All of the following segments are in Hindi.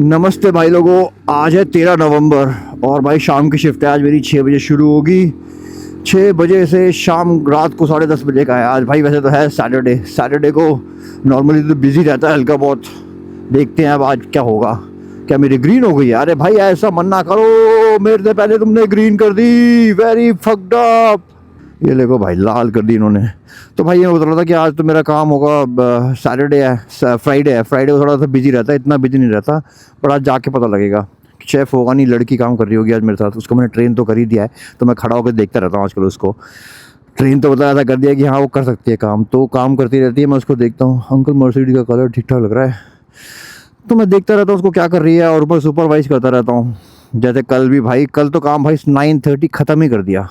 नमस्ते भाई लोगों। आज है 13 नवंबर और भाई शाम की शिफ्ट है आज मेरी 6 बजे शुरू होगी। 6 बजे से शाम रात को 10:30 बजे का है आज भाई। वैसे तो है सैटरडे को नॉर्मली तो बिजी रहता है हल्का बहुत। देखते हैं अब आज क्या होगा। क्या मेरी ग्रीन हो गई है? अरे भाई ऐसा मन ना करो, मेरे से पहले तुमने ग्रीन कर दी, वेरी फक्ड अप। ये देखो भाई लाल कर दी इन्होंने। तो भाई ये बता रहा था कि आज तो मेरा काम होगा। सैटरडे है, फ्राइडे को थोड़ा सा बिजी रहता है, इतना बिजी नहीं रहता। पर आज जाके पता लगेगा। शेफ़ होगा नहीं, लड़की काम कर रही होगी आज मेरे साथ। उसको मैंने ट्रेन तो कर ही दिया है, तो मैं खड़ा होकर देखता रहता हूँ आजकल उसको। ट्रेन तो बता ऐसा कर दिया कि हाँ वो कर सकती है काम, तो काम करती रहती है। मैं उसको देखता हूँ, अंकल मर्सिडीज का कलर ठीक ठाक लग रहा है, तो मैं देखता रहता हूँ उसको क्या कर रही है और ऊपर सुपरवाइज करता रहता हूँ। जैसे कल भी भाई, कल तो काम भाई 9:30 ख़त्म ही कर दिया।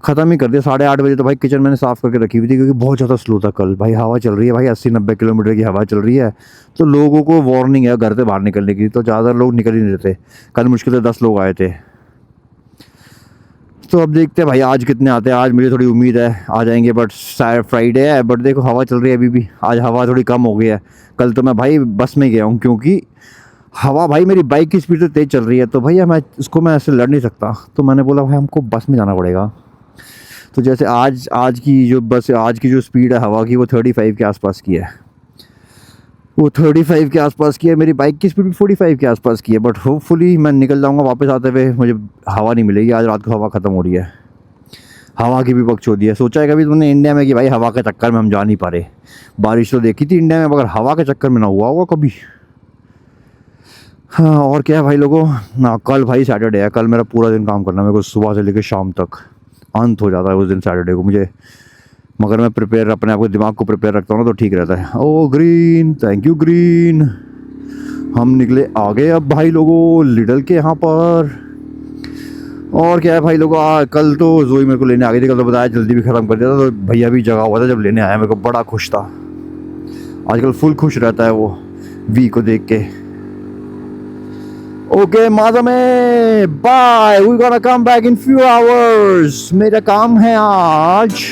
8:30 बजे तो भाई किचन मैंने साफ़ करके रखी हुई थी, क्योंकि बहुत ज़्यादा स्लो था कल भाई। हवा चल रही है भाई, 80-90 किलोमीटर की हवा चल रही है। तो लोगों को वार्निंग है घर से बाहर निकलने की, तो ज़्यादा लोग निकल ही नहीं रहे थे। कल मुश्किल से 10 लोग आए थे। तो अब देखते हैं भाई आज कितने आते हैं। आज मुझे थोड़ी उम्मीद है आ जाएंगे, बट फ्राइडे है। बट देखो हवा चल रही है अभी भी, आज हवा थोड़ी कम हो गई है। कल तो मैं भाई बस में गया हूँ, क्योंकि हवा भाई मेरी बाइक की स्पीड से तेज़ चल रही है, तो भैया मैं ऐसे लड़ नहीं सकता। तो मैंने बोला भाई हमको बस में जाना पड़ेगा। तो जैसे आज की जो स्पीड है हवा की, वो 35 के आसपास की है। मेरी बाइक की स्पीड भी 45 के आसपास की है। बट होपफुली मैं निकल जाऊंगा वापस आते हुए, मुझे हवा नहीं मिलेगी। आज रात को हवा ख़त्म हो रही है। हवा की भी बकचोदी है। सोचा है कभी तुमने इंडिया में कि भाई हवा के चक्कर में हम जा नहीं पा रहे। बारिश तो देखी थी इंडिया में, मगर हवा के चक्कर में ना हुआ होगा कभी। हाँ, और क्या है भाई लोगों ना, कल भाई सैटरडे है। कल मेरा पूरा दिन काम करना है मेरे को, सुबह से लेकर शाम तक। अंत हो जाता है उस दिन सैटरडे को मुझे। मगर मैं अपने आप को, दिमाग को प्रिपेयर रखता हूँ ना, तो ठीक रहता है। ओ ग्रीन, थैंक यू ग्रीन। हम निकले आगे अब भाई लोगों लिडल के यहाँ पर। और क्या है भाई लोगों, कल तो जोई मेरे को लेने आ गई थी। कल तो बताया जल्दी भी ख़त्म कर दिया था, तो भैया भी जगा हुआ था जब लेने आया। मेरे को बड़ा खुश था। आजकल फुल खुश रहता है वो वी को देख के। Okay madam, bye, we gonna come back in few hours. मेरा काम है आज।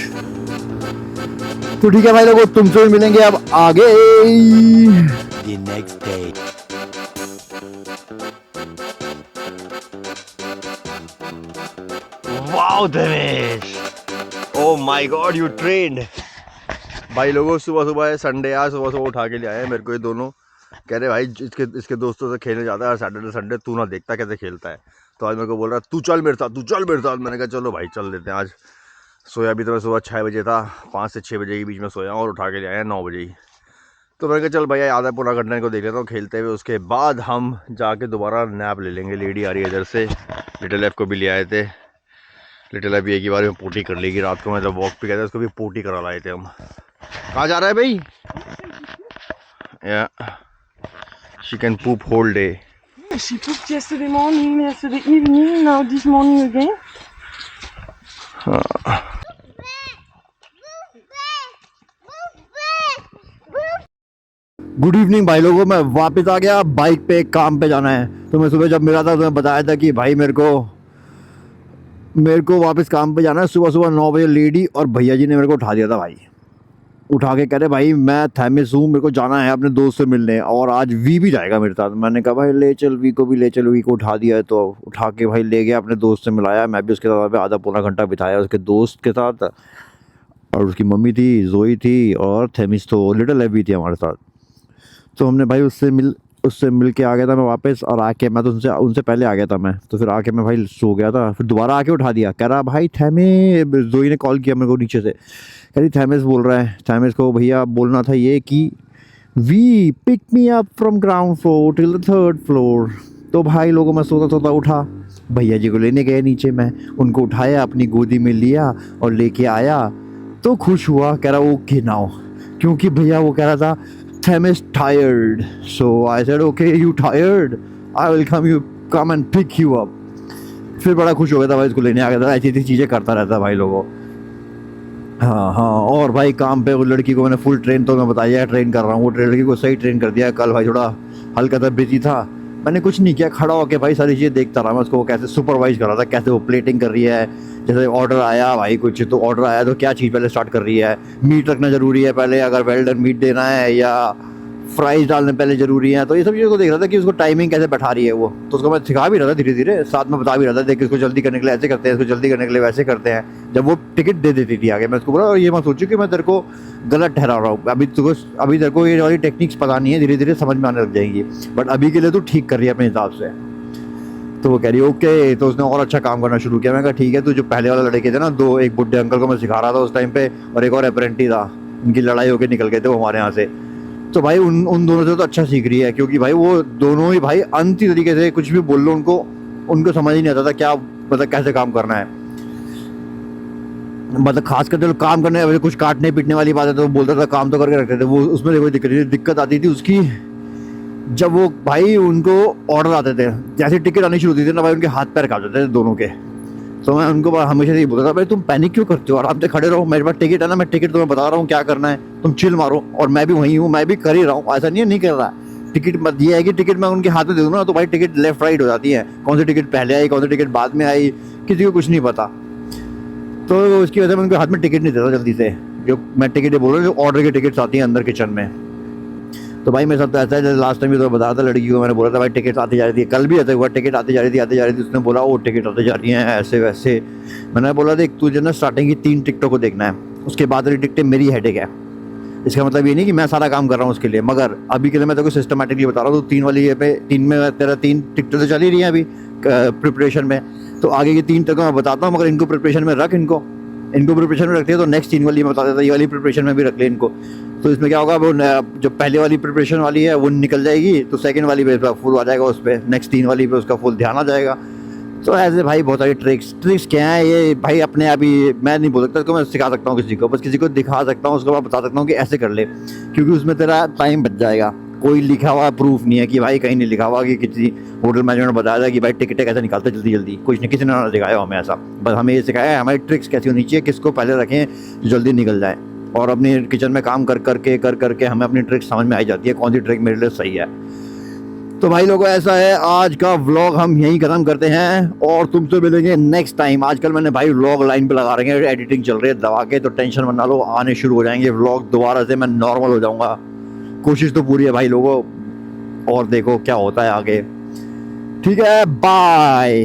तो ठीक है भाई लोगों, तुमसे भी मिलेंगे अब आगे। The next day. Wow Devesh, oh my god you trained. भाई लोगों सुबह सुबह है, संडे आज सुबह सुबह उठा के ले आए मेरे को ये दोनों। कह रहे भाई इसके दोस्तों से खेलने जाता है सैटरडे संडे, तू ना देखता कैसे खेलता है। तो आज मेरे को बोल रहा तू चल मेरे साथ। मैंने कहा चलो भाई चल देते हैं आज। सोया भी तो मैं सुबह 6 बजे था, 5 से 6 बजे के बीच में सोया, और उठा के ले आया 9 बजे ही। तो मैंने कहा चल भैया आधा पूरा घंटे को देख लेता हूँ खेलते हुए, उसके बाद हम जाके दोबारा नैप ले लेंगे। लेडी आ रही है इधर से, लिटिल एफ को भी ले आए थे। लिटिल एफ भी एक ही बार में पोटी कर लेगी। रात को मैं जब वॉक पे गया था उसको भी पोटी करा लाए थे हम। कहाँ जा रहा है भाई? या she can poop whole day. She pooped yesterday morning, yesterday evening, now this morning again. Good evening भाई लोगों, मैं वापस आ गया। बाइक पे काम पे जाना है। तो मैं सुबह जब मिला था तो मैं बताया था कि भाई मेरे को वापस काम पे जाना है। सुबह सुबह 9 बजे लेडी और भैया जी ने मेरे को उठा दिया था भाई। उठा के कह रहे भाई मैं थैमिस हूँ, मेरे को जाना है अपने दोस्त से मिलने, और आज वी भी जाएगा मेरे साथ। मैंने कहा भाई ले चल, वी को भी ले चल। वी को उठा दिया है तो उठा के भाई ले गया, अपने दोस्त से मिलाया। मैं भी उसके साथ आधा पौना घंटा बिताया उसके दोस्त के साथ। और उसकी मम्मी थी, जोई थी, और थैमिस तो लिटिल एफ भी थी हमारे साथ। तो हमने भाई उससे मिल के आ गया था मैं वापस। और आके मैं तो उनसे पहले आ गया था मैं। तो फिर आके मैं भाई सो गया था। फिर दोबारा आके उठा दिया, कह रहा भाई थैमिस। जोई ने कॉल किया मेरे को नीचे से, कह रही थैमिस बोल रहा है। थैमिस को भैया बोलना था ये कि we pick me up from ground floor till the 3rd floor. तो भाई लोगों मैं सोता उठा, भैया जी को लेने गए नीचे। मैं उनको उठाया, अपनी गोदी में लिया और लेके आया। तो खुश हुआ, कह रहा ओके नाउ, क्योंकि भैया वो कह रहा था Themis tired, so I said okay you tired, I will come and pick you up. फिर बड़ा खुश हो गया था भाई, इसको लेने आ गया था। ऐसी चीज़ें करता रहता है भाई लोगों। हाँ, और भाई काम पे वो लड़की को मैंने फुल ट्रेन, तो मैं बताया है ट्रेन कर रहा हूँ। वो लड़की को सही ट्रेन कर दिया। कल भाई थोड़ा हल्का सा बिजी था, मैंने कुछ नहीं किया, खड़ा होकर भाई सारी चीज़ें देखता रहा मैं। उसको कैसे सुपरवाइज कर रहा था, कैसे वो प्लेटिंग कर रही है। जैसे ऑर्डर आया भाई कुछ, तो ऑर्डर आया तो क्या चीज़ पहले स्टार्ट कर रही है। मीट रखना ज़रूरी है पहले, अगर वेल डन मीट देना है या फ्राइज डालने पहले ज़रूरी है। तो ये सब चीज़ों को देख रहा था कि उसको टाइमिंग कैसे बैठा रही है वो, तो उसको मैं सिखा भी रहा था धीरे धीरे, साथ में बता भी रहा था, देख इसको जल्दी करने के लिए ऐसे करते हैं, इसको जल्दी करने के लिए वैसे करते हैं। जब वो टिकट दे देती थी आगे, मैं उसको बोला और ये मत सोचो कि मैं तेरे को गलत ठहरा रहा हूँ, अभी तेरे को ये वाली टेक्निक्स पता नहीं है, धीरे धीरे समझ में आने लग जाएंगी, बट अभी के लिए तू ठीक कर रही है अपने हिसाब से। तो वो कह रही ओके। तो उसने और अच्छा काम करना शुरू किया। मैं कहा ठीक है, तो जो पहले वाले लड़के थे ना, दो, एक बुड्ढे अंकल को मैं सिखा रहा था उस टाइम पे, और एक और अप्रेंटिस था, उनकी लड़ाई होकर निकल गए थे वो हमारे यहाँ से। तो भाई उन दोनों से तो अच्छा सीख रही है, क्योंकि भाई वो दोनों ही भाई अंति तरीके से कुछ भी बोल लो उनको समझ ही नहीं आता था क्या, मतलब कैसे काम करना है। मतलब खास करके तो काम करने वाले कुछ काटने पीटने वाली बात है तो वो बोलता था काम तो करके रखते थे वो, उसमें कोई दिक्कत आती थी उसकी जब वो भाई उनको ऑर्डर आते थे, जैसे टिकट आनी शुरू होती थी ना भाई, उनके हाथ पैर काट जाते थे दोनों के। तो मैं उनको हमेशा यही बोलता था, भाई तुम पैनिक क्यों करते हो, आराम से खड़े रहो, मेरे पास टिकट है ना, मैं टिकट तुम्हें बता रहा हूँ क्या करना है, तुम चिल मारो, और मैं भी वहीं हूँ, मैं भी कर ही रहा हूँ, ऐसा नहीं है नहीं कर रहा। टिकट मत ये है कि टिकट मैं उनके हाथ में दे दूँ ना तो भाई टिकट लेफ्ट राइट हो जाती है, कौन सी टिकट पहले आई कौन सी टिकट बाद में आई किसी को कुछ नहीं पता। तो उसकी वजह से मैं उनके हाथ में टिकट नहीं देता जल्दी से, जो मैं टिकट बोल रहा हूँ, जो ऑर्डर की टिकट्स आती हैं अंदर किचन में। तो भाई मेरे साथ तो ऐसा है, जैसे लास्ट टाइम भी तो बताया था लड़की को, मैंने बोला था भाई टिकट आती जा रही थी, कल भी ऐसा हुआ, टिकट आती जा रही थी, उसने बोला वो टिकट आती जा रही हैं ऐसे वैसे। मैंने बोला देख तुझे ना स्टार्टिंग की 3 टिकटों को देखना है, उसके बाद वाली टिकटें मेरी हेडेक है। इसका मतलब ये नहीं कि मैं सारा काम कर रहा हूँ उसके लिए, मगर अभी के लिए मैं तेरे को सिस्टमेटिकली बता रहा हूँ। तो 3 वाली ये पे 3 में तेरा 3 टिकटें तो चल ही रही हैं अभी प्रिपरेशन में, तो आगे की 3 तक मैं बताता हूँ, मगर इनको प्रिपरेशन में रख, इनको प्रिपरेशन में रखते हैं तो नेक्स्ट 3 वाली मैं बता देता, ये वाली प्रिपरेशन में भी रख ले इनको। तो इसमें क्या होगा, वो जो पहले वाली प्रिपरेशन वाली है वो निकल जाएगी, तो सेकंड वाली पे फुल आ जाएगा, उस पर नेक्स्ट 3 वाली पे उसका फुल ध्यान आ जाएगा। तो ऐसे भाई बहुत सारी ट्रिक्स क्या है ये भाई, अपने आप ही मैं नहीं बोल सकता इसको, मैं सिखा सकता हूँ किसी को, बस किसी को दिखा सकता हूँ, उसको मैं बता सकता हूँ कि ऐसे कर ले, क्योंकि उसमें तेरा टाइम बच जाएगा। कोई लिखा हुआ प्रूफ नहीं है कि भाई, कहीं नहीं लिखा हुआ कि किसी होटल मैनेजमेंट बताया था कि भाई टिकटें कैसे निकालते जल्दी जल्दी, कुछ नहीं, किसी ने ना सिखाया हमें ऐसा, बस हमें ये सिखाया है हमारी ट्रिक्स कैसी होनी चाहिए, किसको पहले रखें जो जल्दी निकल जाए। और अपनी किचन में काम कर करके हमें अपनी ट्रिक्स समझ में आई जाती है, कौन सी ट्रिक मेरे लिए सही है। तो भाई लोगों ऐसा है, आज का व्लॉग हम यहीं ख़त्म करते हैं और तुमसे मिलेंगे नेक्स्ट टाइम। आजकल मैंने भाई व्लॉग लाइन पे लगा रखे हैं, एडिटिंग चल रही है दबा के, तो टेंशन मत ना लो, आने शुरू हो जाएंगे व्लॉग दोबारा से, मैं नॉर्मल हो जाऊंगा, कोशिश तो पूरी है भाई लोगों, और देखो क्या होता है आगे। ठीक है, बाय।